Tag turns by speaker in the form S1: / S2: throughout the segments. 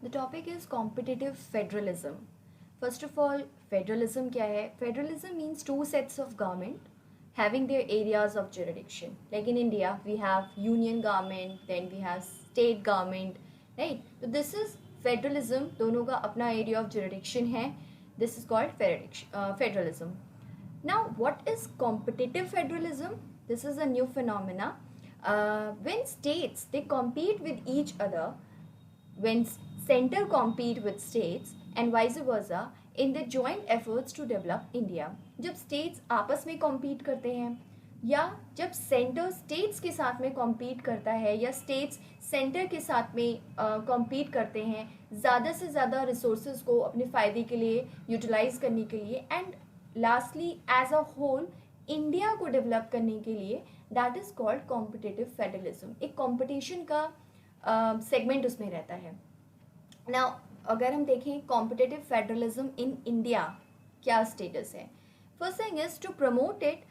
S1: The topic is competitive federalism. First of all, federalism क्या है? Federalism means two sets of government having their areas of jurisdiction. Like in India, we have union government, then we have state government, right? So this is federalism. दोनों का अपना area of jurisdiction है. This is called federalism. Now, what is competitive federalism? This is a new phenomena. When states they compete with each other, when center compete with states and vice versa in the joint efforts to develop India. जब states आपस में compete करते हैं या जब centre states के साथ में कॉम्पीट करता है या स्टेट्स सेंटर के साथ में कॉम्पीट करते हैं ज़्यादा से ज़्यादा रिसोर्सेज को अपने फ़ायदे के लिए यूटिलाइज करने के लिए and lastly as a whole India को डेवलप करने के लिए, that is called competitive federalism. एक कॉम्पिटिशन का सेगमेंट उसमें रहता है. नाउ अगर हम देखें कॉम्पिटिटिव फेडरलिज्म इन इंडिया क्या स्टेटस है. First thing is to promote it,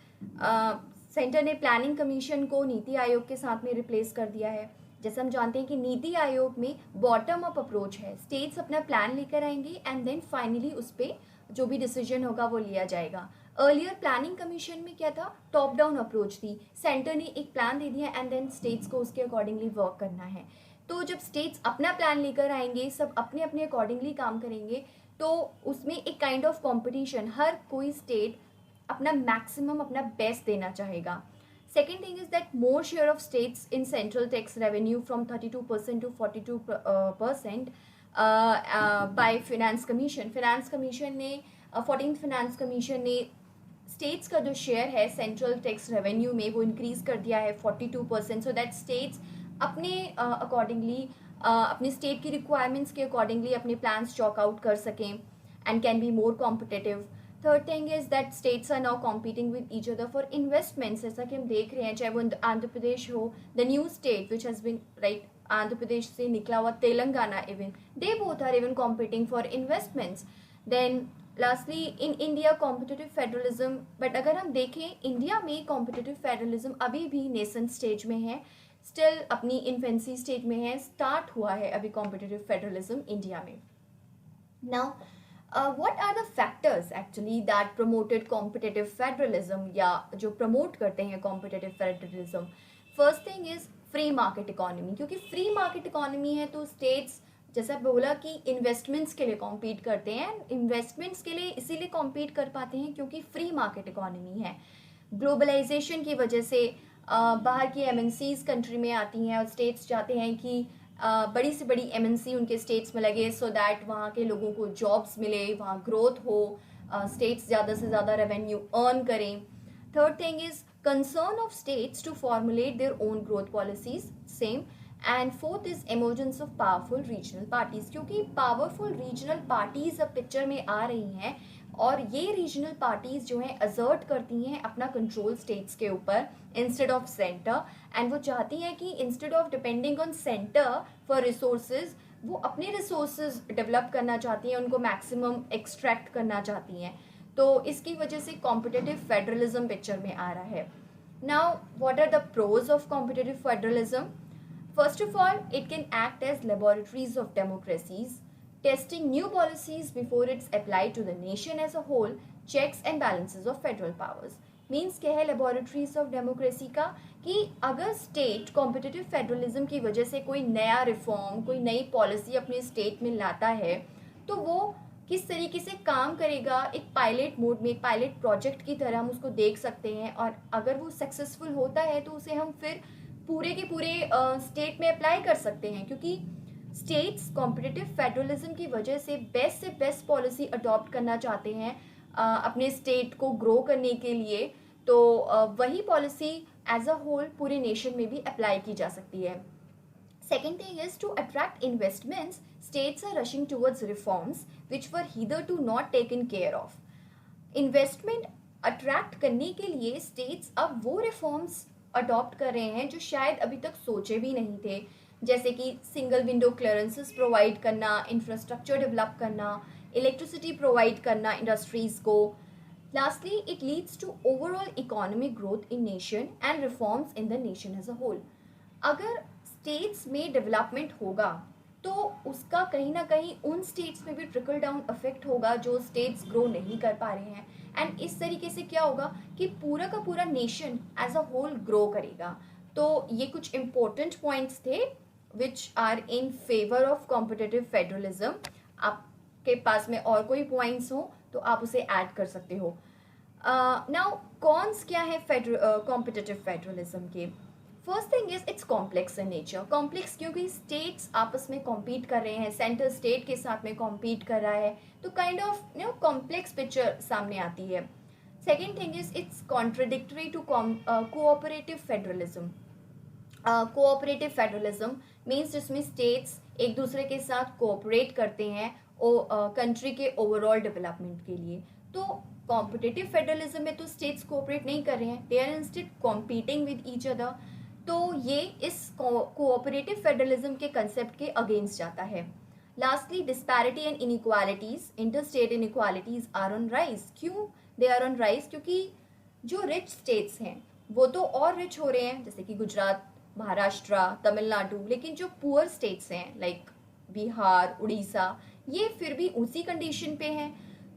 S1: centre ने प्लानिंग कमीशन को नीति आयोग के साथ में रिप्लेस कर दिया है. जैसे हम जानते हैं कि नीति आयोग में बॉटम अप अप्रोच है, स्टेट्स अपना प्लान लेकर आएंगे एंड देन फाइनली उस पर जो भी डिसीजन होगा वो लिया जाएगा. अर्लियर प्लानिंग कमीशन में क्या था, टॉप डाउन अप्रोच थी, सेंटर ने एक प्लान दे दिया एंड देन स्टेट्स को उसके अकॉर्डिंगली वर्क करना है. तो जब स्टेट्स अपना प्लान लेकर आएंगे, सब अपने अपने अकॉर्डिंगली काम करेंगे, तो उसमें एक काइंड ऑफ कंपटीशन, हर कोई स्टेट अपना मैक्सिमम अपना बेस्ट देना चाहेगा. Second thing is that more share of states in central tax revenue from 32% to 42% by Finance Commission. Finance Commission ने 14th Finance Commission ने स्टेट्स का जो शेयर है सेंट्रल टैक्स रेवेन्यू में वो इंक्रीज कर दिया है 42%, सो दैट स्टेट्स अपने अकॉर्डिंगली अपने स्टेट की रिक्वायरमेंट्स के अकॉर्डिंगली अपने प्लान्स चॉक आउट कर सकें and can be more competitive. Third thing is that states are now competing with each other for investments. जैसा कि हम देख रहे हैं, चाहे वो आंध्र प्रदेश हो, the new state which has been right Andhra Pradesh से निकला हुआ Telangana, even they both are even competing for investments. Then lastly in India competitive federalism, but अगर हम देखें इंडिया में कॉम्पिटिटिव फेडरलिज्म अभी भी नेसेंट स्टेज में है, स्टिल अपनी इन्फेंसी स्टेज में है. स्टार्ट हुआ है अभी कॉम्पिटिटिव फेडरलिज्म इंडिया में. Now what are the factors actually that promoted competitive federalism या जो promote करते हैं competitive federalism? First thing is free market economy. क्योंकि free market economy है तो states जैसा बोला कि investments के लिए compete करते हैं. investments के लिए इसीलिए compete कर पाते हैं क्योंकि free market economy है. globalization की वजह से बाहर की MNCs कंट्री में आती हैं और states चाहते हैं कि बड़ी से बड़ी MNC उनके स्टेट्स में लगे सो दैट वहाँ के लोगों को जॉब्स मिले, वहाँ ग्रोथ हो, स्टेट्स ज़्यादा से ज़्यादा रेवेन्यू अर्न करें. Third thing is concern of states to formulate their own growth policies, same. And fourth is emergence of powerful regional parties, क्योंकि पावरफुल रीजनल पार्टीज अब पिक्चर में आ रही हैं और ये रीजनल पार्टीज जो हैं असर्ट करती हैं अपना कंट्रोल स्टेट्स के ऊपर इंस्टेड ऑफ सेंटर, एंड वो चाहती हैं कि instead of depending on centre for resources, वो अपने रिसोर्सेज डेवलप करना चाहती हैं, उनको मैक्सिमम एक्सट्रैक्ट करना चाहती हैं. तो इसकी वजह से कॉम्पिटिटिव फेडरलिज्म पिक्चर में आ रहा है. Now what are the pros of competitive federalism? First of all, it can act as laboratories of democracies, testing new policies before it's applied to the nation as a whole, checks and balances of federal powers. Means क्या है laboratories of democracy का, कि अगर state competitive federalism की वजह से कोई नया रिफॉर्म, कोई नई पॉलिसी अपने स्टेट में लाता है तो वो किस तरीके से काम करेगा, एक पायलट मोड में, एक पायलट प्रोजेक्ट की तरह हम उसको देख सकते हैं. और अगर वो सक्सेसफुल होता है तो उसे हम फिर पूरे के पूरे स्टेट में अप्लाई कर सकते हैं, क्योंकि स्टेट्स कॉम्पिटिटिव फेडरलिज्म की वजह से बेस्ट पॉलिसी अडॉप्ट करना चाहते हैं अपने स्टेट को ग्रो करने के लिए. तो वही पॉलिसी एज अ होल पूरे नेशन में भी अप्लाई की जा सकती है. Second thing is to attract investments, states are rushing towards reforms which were hitherto not taken care of. Investment attract करने के लिए states अब वो reforms अडॉप्ट कर रहे हैं जो शायद अभी तक सोचे भी नहीं थे, जैसे कि सिंगल विंडो क्लियरेंसेस प्रोवाइड करना, इंफ्रास्ट्रक्चर डेवलप करना, इलेक्ट्रिसिटी प्रोवाइड करना इंडस्ट्रीज को. Lastly it leads to overall economic growth in nation and reforms in the nation as a whole. अगर स्टेट्स में डेवलपमेंट होगा तो उसका कहीं ना कहीं उन स्टेट्स में भी ट्रिकल डाउन इफेक्ट होगा जो स्टेट्स ग्रो नहीं कर पा रहे हैं। एंड इस तरीके से क्या होगा कि पूरा का पूरा nation as a whole grow करेगा। तो ये कुछ इम्पोर्टेंट पॉइंट्स थे which are in favour of competitive federalism. आपके पास में और कोई पॉइंट्स हो तो आप उसे ऐड कर सकते हो। नाउ कॉन्स क्या है कॉम्पिटिटिव फेडरलिज्म के? First thing is it's complex in nature. Complex क्योंकि स्टेट्स आपस में कॉम्पीट कर रहे हैं, सेंटर स्टेट के साथ में कॉम्पीट कर रहा है, तो काइंड ऑफ कॉम्प्लेक्स पिक्चर सामने आती है। Second thing is it's contradictory to cooperative federalism. Cooperative federalism means जिसमें स्टेट्स एक दूसरे के साथ कोऑपरेट करते हैं कंट्री के ओवरऑल डेवलपमेंट के लिए। तो कॉम्पिटिटिव फेडरलिज्म में तो स्टेट्स कोऑपरेट नहीं कर रहे हैं, they are instead competing with each other. तो ये इस कोऑपरेटिव फेडरलिज्म के कंसेप्ट के अगेंस्ट जाता है। Lastly disparity and inequalities, inter state inequalities are on rise. क्यों दे आर ऑन राइज? क्योंकि जो रिच स्टेट्स हैं वो तो और रिच हो रहे हैं, जैसे कि गुजरात, महाराष्ट्र, तमिलनाडु, लेकिन जो पुअर स्टेट्स हैं लाइक बिहार, उड़ीसा, ये फिर भी उसी कंडीशन पे हैं।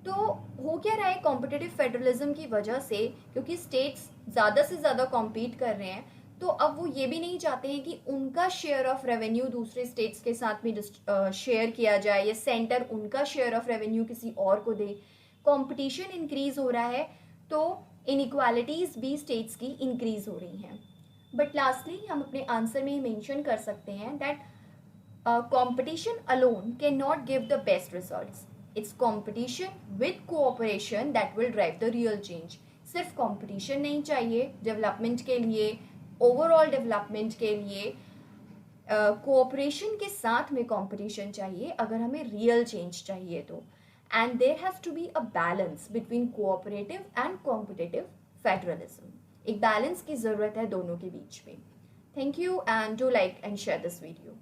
S1: तो हो क्या रहा है कॉम्पिटिटिव फेडरलिज्म की वजह से, क्योंकि स्टेट्स ज़्यादा से ज़्यादा कॉम्पीट कर रहे हैं, तो अब वो ये भी नहीं चाहते हैं कि उनका शेयर ऑफ रेवेन्यू दूसरे स्टेट्स के साथ में शेयर किया जाए या सेंटर उनका शेयर ऑफ रेवेन्यू किसी और को दे। कंपटीशन इंक्रीज हो रहा है, तो इनइक्वालिटीज भी स्टेट्स की इंक्रीज हो रही हैं। बट लास्टली हम अपने आंसर में मेंशन कर सकते हैं that competition alone cannot give the best results. It's competition with cooperation that will drive the real change. सिर्फ कंपटीशन नहीं चाहिए डेवलपमेंट के लिए, ओवरऑल डेवलपमेंट के लिए कोऑपरेशन के साथ में कंपटीशन चाहिए अगर हमें रियल चेंज चाहिए तो। And there has to be a balance between cooperative and competitive federalism. एक बैलेंस की ज़रूरत है दोनों के बीच में। Thank you and do like and share this video.